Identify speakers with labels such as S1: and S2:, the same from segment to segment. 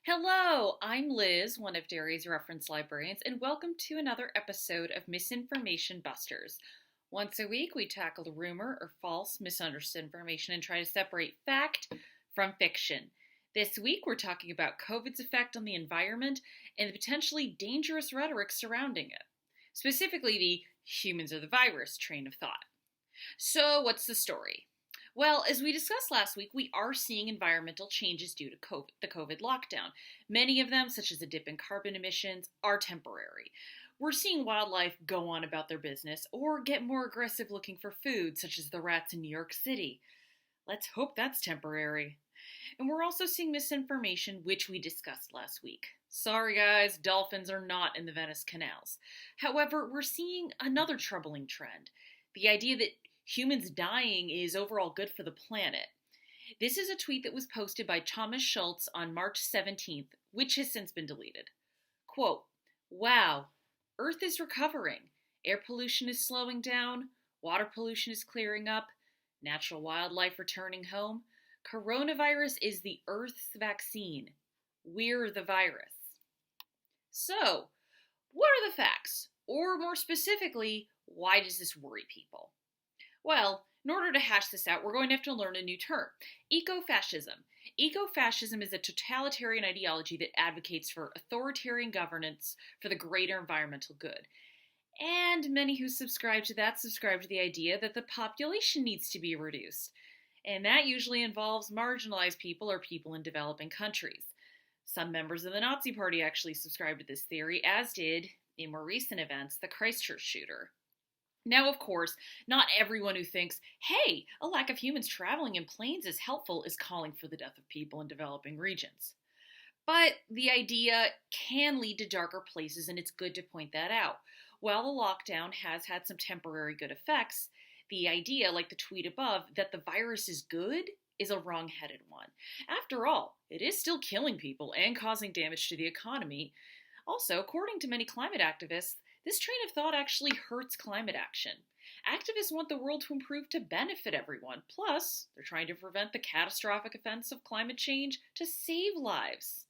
S1: Hello, I'm Liz, one of Derry's reference librarians, and welcome to another episode of Misinformation Busters. Once a week, we tackle the rumor or false, misunderstood information and try to separate fact from fiction. This week, we're talking about COVID's effect on the environment and the potentially dangerous rhetoric surrounding it, specifically the humans are the virus train of thought. So, what's the story? Well, as we discussed last week, we are seeing environmental changes due to the COVID lockdown. Many of them, such as a dip in carbon emissions, are temporary. We're seeing wildlife go on about their business or get more aggressive looking for food, such as the rats in New York City. Let's hope that's temporary. And we're also seeing misinformation, which we discussed last week. Sorry guys, dolphins are not in the Venice canals. However, we're seeing another troubling trend. The idea that humans dying is overall good for the planet. This is a tweet that was posted by Thomas Schultz on March 17th, which has since been deleted. Quote, "Wow, Earth is recovering. Air pollution is slowing down. Water pollution is clearing up. Natural wildlife returning home. Coronavirus is the Earth's vaccine. We're the virus." So, what are the facts? Or more specifically, why does this worry people? Well, in order to hash this out, we're going to have to learn a new term, ecofascism. Ecofascism is a totalitarian ideology that advocates for authoritarian governance for the greater environmental good. And many who subscribe to that subscribe to the idea that the population needs to be reduced. And that usually involves marginalized people or people in developing countries. Some members of the Nazi Party actually subscribed to this theory, as did, in more recent events, the Christchurch shooter. Now, of course, not everyone who thinks, hey, a lack of humans traveling in planes is helpful is calling for the death of people in developing regions. But the idea can lead to darker places, and it's good to point that out. While the lockdown has had some temporary good effects, the idea, like the tweet above, that the virus is good is a wrong-headed one. After all, it is still killing people and causing damage to the economy. Also, according to many climate activists, this train of thought actually hurts climate action. Activists want the world to improve to benefit everyone. Plus, they're trying to prevent the catastrophic effects of climate change to save lives.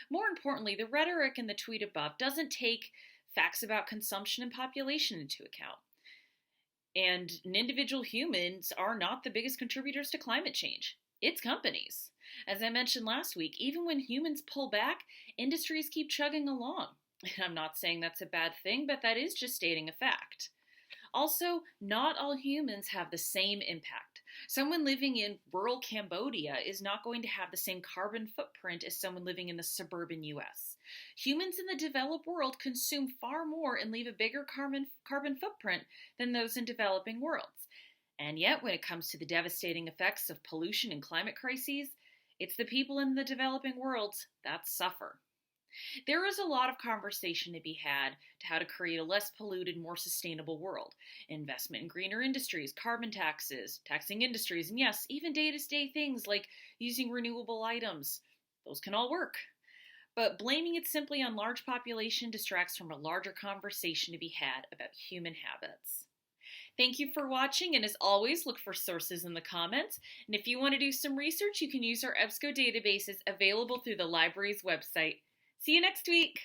S1: More importantly, the rhetoric in the tweet above doesn't take facts about consumption and population into account. And individual humans are not the biggest contributors to climate change. It's companies. As I mentioned last week, even when humans pull back, industries keep chugging along. And I'm not saying that's a bad thing, but that is just stating a fact. Also, not all humans have the same impact. Someone living in rural Cambodia is not going to have the same carbon footprint as someone living in the suburban US. Humans in the developed world consume far more and leave a bigger carbon footprint than those in developing worlds. And yet, when it comes to the devastating effects of pollution and climate crises, it's the people in the developing worlds that suffer. There is a lot of conversation to be had to how to create a less polluted, more sustainable world. Investment in greener industries, carbon taxes, taxing industries, and yes, even day-to-day things like using renewable items. Those can all work. But blaming it simply on large population distracts from a larger conversation to be had about human habits. Thank you for watching, and as always, look for sources in the comments. And if you want to do some research, you can use our EBSCO databases available through the library's website. See you next week!